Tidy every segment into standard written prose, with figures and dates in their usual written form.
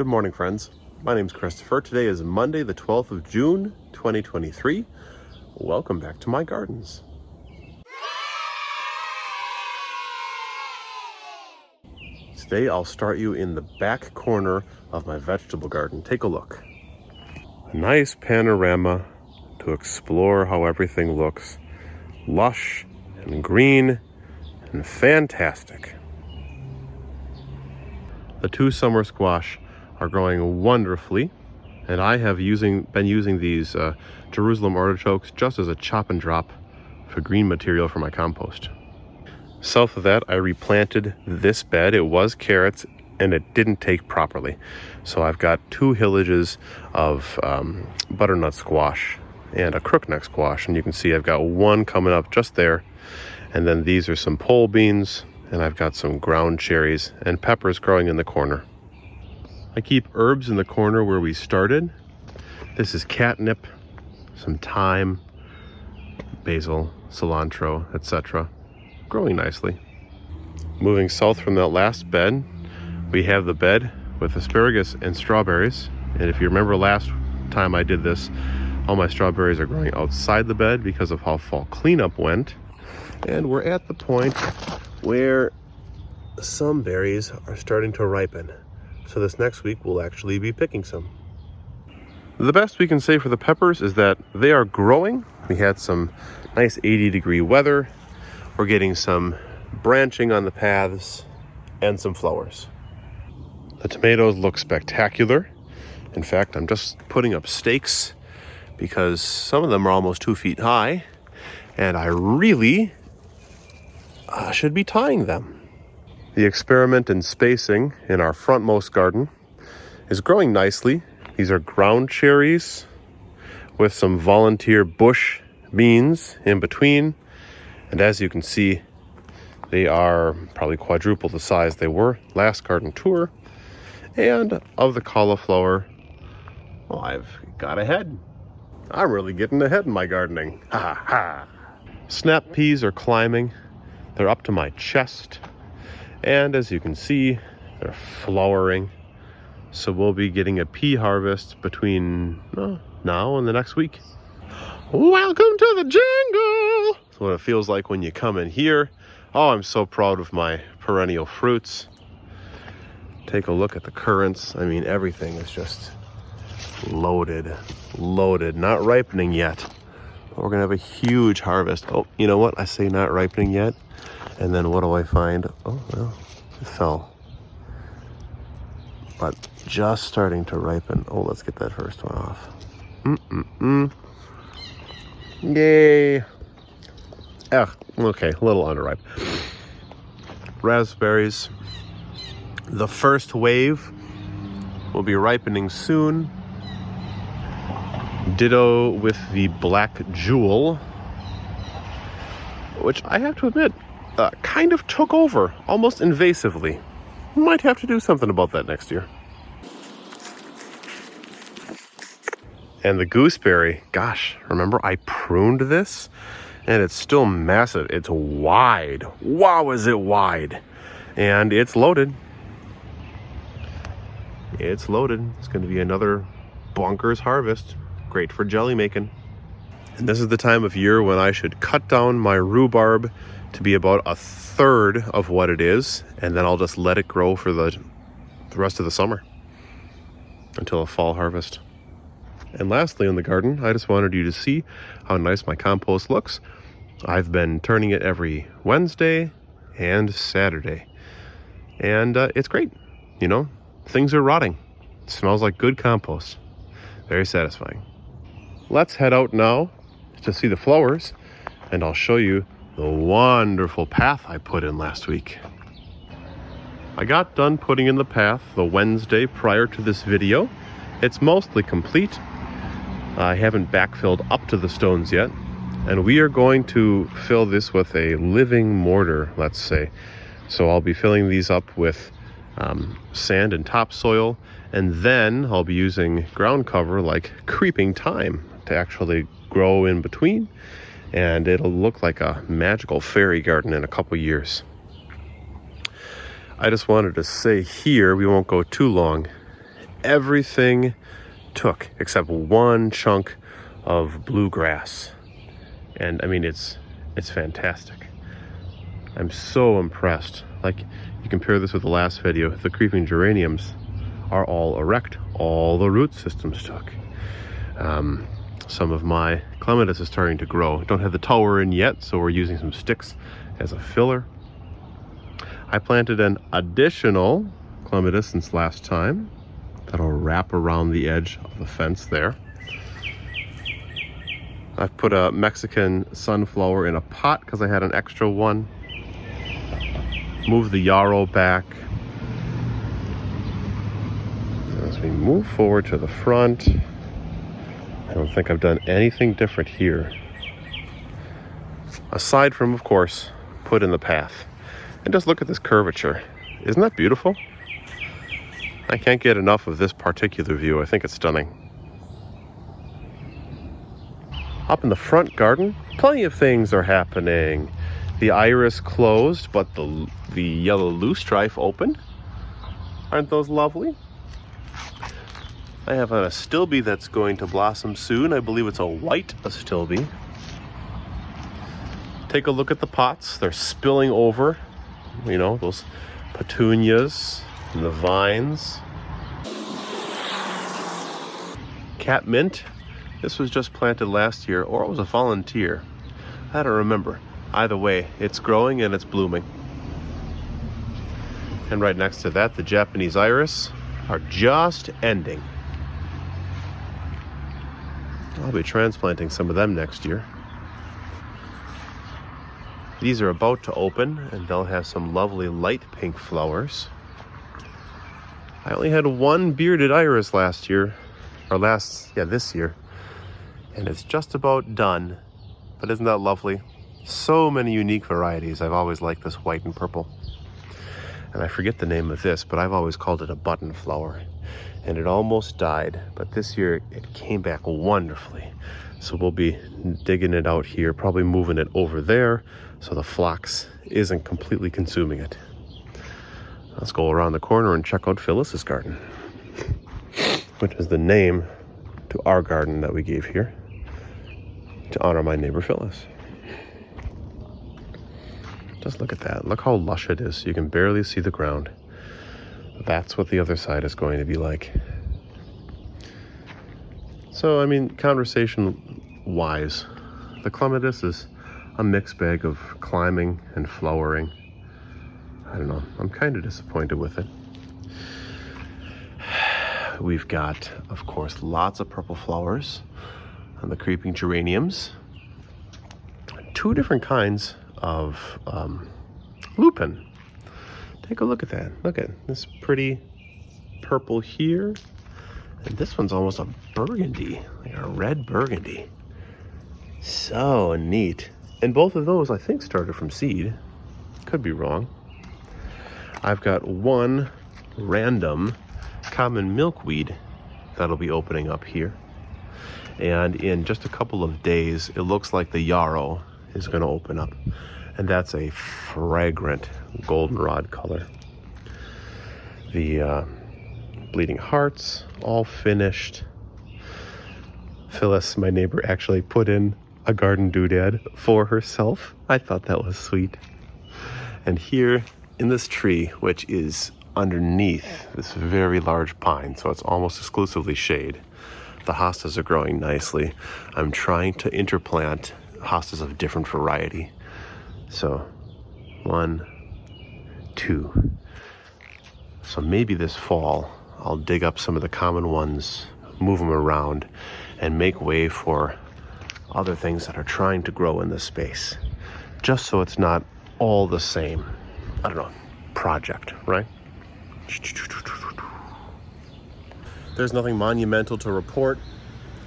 Good morning, friends. My name's Christopher. Today is Monday, the 12th of June, 2023. Welcome back to my gardens. Today I'll start you in the back corner of my vegetable garden. Take a look. A nice panorama to explore how everything looks. Lush and green and fantastic. The two summer squash are growing wonderfully, and I have been using these Jerusalem artichokes just as a chop and drop for green material for my compost. South of that, I replanted this bed. It was carrots and it didn't take properly, so I've got two hillages of butternut squash and a crookneck squash, and you can see I've got one coming up just there, and then these are some pole beans, and I've got some ground cherries and peppers growing in the corner. I keep herbs in the corner where we started. This is catnip, some thyme, basil, cilantro, etc. growing nicely. Moving south from that last bed, we have the bed with asparagus and strawberries. And if you remember last time I did this, all my strawberries are growing outside the bed because of how fall cleanup went. And we're at the point where some berries are starting to ripen. So this next week we'll actually be picking some. The best we can say for the peppers is that they are growing. We had some nice 80-degree weather. We're getting some branching on the paths and some flowers. The tomatoes look spectacular. In fact, I'm just putting up stakes because some of them are almost 2 feet high, and I really should be tying them. The experiment in spacing in our frontmost garden is growing nicely. These are ground cherries with some volunteer bush beans in between. And as you can see, they are probably quadruple the size they were last garden tour. And of the cauliflower, well, I've got ahead. I'm really getting ahead in my gardening. Ha ha ha. Snap peas are climbing. They're up to my chest. And as you can see, they're flowering. So we'll be getting a pea harvest between now and the next week. Welcome to the jungle! That's what it feels like when you come in here. Oh, I'm so proud of my perennial fruits. Take a look at the currants. I mean, everything is just loaded. Not ripening yet. But we're gonna have a huge harvest. Oh, you know what? I say not ripening yet. And then what do I find? Oh, well, it fell. But just starting to ripen. Oh, let's get that first one off. Yay. Okay, a little underripe. Raspberries. The first wave will be ripening soon. Ditto with the black jewel, which I have to admit, kind of took over, almost invasively. Might have to do something about that next year. And the gooseberry, gosh, remember I pruned this? And it's still massive. It's wide. Wow, is it wide. And it's loaded. It's loaded. It's going to be another bonkers harvest. Great for jelly making. And this is the time of year when I should cut down my rhubarb to be about a third of what it is, and then I'll just let it grow for the rest of the summer until a fall harvest. And lastly in the garden, I just wanted you to see how nice my compost looks. I've been turning it every Wednesday and Saturday, and it's great. You know, things are rotting. It smells like good compost. Very satisfying. Let's head out now to see the flowers, and I'll show you the wonderful path I put in last week. I got done putting in the path the Wednesday prior to this video. It's mostly complete. I haven't backfilled up to the stones yet, and we are going to fill this with a living mortar, let's say. So I'll be filling these up with sand and topsoil, and then I'll be using ground cover like creeping thyme to actually grow in between, and it'll look like a magical fairy garden in a couple years. I just wanted to say here, we won't go too long, everything took except one chunk of bluegrass. And I mean, it's fantastic. I'm so impressed. Like, you compare this with the last video, the creeping geraniums are all erect. All the root systems took. Some of my clematis is starting to grow. Don't have the tower in yet, so we're using some sticks as a filler. I planted an additional clematis since last time. That'll wrap around the edge of the fence there. I've put a Mexican sunflower in a pot because I had an extra one. Move the yarrow back. As we move forward to the front, I don't think I've done anything different here. Aside from, of course, put in the path. And just look at this curvature. Isn't that beautiful? I can't get enough of this particular view. I think it's stunning. Up in the front garden, plenty of things are happening. The iris closed, but the yellow loosestrife opened. Aren't those lovely? I have an astilbe that's going to blossom soon. I believe it's a white astilbe. Take a look at the pots. They're spilling over. You know, those petunias and the vines. Catmint. This was just planted last year, or it was a volunteer. I don't remember. Either way, it's growing and it's blooming. And right next to that, the Japanese iris are just ending. I'll be transplanting some of them next year. These are about to open, and they'll have some lovely light pink flowers. I only had one bearded iris last year, or this year, and it's just about done. But isn't that lovely? So many unique varieties. I've always liked this white and purple. And I forget the name of this, but I've always called it a button flower. And it almost died, but this year it came back wonderfully. So we'll be digging it out here, probably moving it over there so the phlox isn't completely consuming it. Let's go around the corner and check out Phyllis's garden, which is the name to our garden that we gave here to honor my neighbor Phyllis. Just look at that. Look how lush it is. You can barely see the ground. That's what the other side is going to be like. So, I mean, conversation-wise, the clematis is a mixed bag of climbing and flowering. I don't know. I'm kind of disappointed with it. We've got, of course, lots of purple flowers on the creeping geraniums. 2 different kinds of lupin. Take a look at that. Look at this pretty purple here. And this one's almost a burgundy, like a red burgundy. So neat. And both of those, I think, started from seed. Could be wrong. I've got one random common milkweed that'll be opening up here. And in just a couple of days, it looks like the yarrow is going to open up. And that's a fragrant goldenrod color. The bleeding hearts, all finished. Phyllis, my neighbor, actually put in a garden doodad for herself. I thought that was sweet. And here in this tree, which is underneath this very large pine, so it's almost exclusively shade, the hostas are growing nicely. I'm trying to interplant hostas of different variety. So 1, 2. So maybe this fall I'll dig up some of the common ones, move them around, and make way for other things that are trying to grow in this space. Just so it's not all the same, I don't know, project, right? There's nothing monumental to report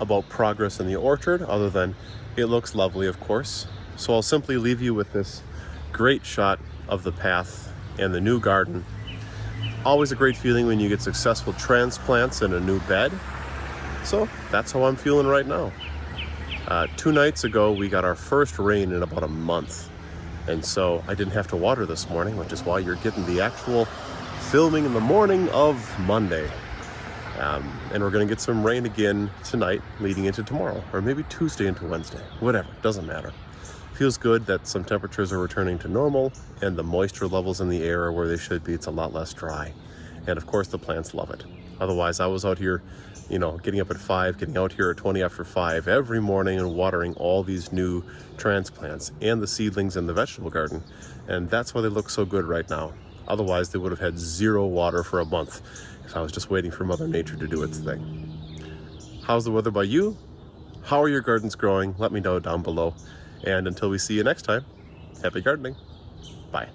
about progress in the orchard other than it looks lovely, of course. So I'll simply leave you with this great shot of the path and the new garden. Always a great feeling when you get successful transplants in a new bed. So that's how I'm feeling right now. 2 nights ago, we got our first rain in about a month. And so I didn't have to water this morning, which is why you're getting the actual filming in the morning of Monday. And we're going to get some rain again tonight leading into tomorrow, or maybe Tuesday into Wednesday, whatever, doesn't matter. Feels good that some temperatures are returning to normal and the moisture levels in the air are where they should be. It's a lot less dry. And of course the plants love it. Otherwise I was out here, getting up at 5, getting out here at 20 after 5 every morning and watering all these new transplants and the seedlings in the vegetable garden. And that's why they look so good right now. Otherwise they would have had 0 water for a month if I was just waiting for Mother Nature to do its thing. How's the weather by you? How are your gardens growing? Let me know down below. And until we see you next time, happy gardening. Bye.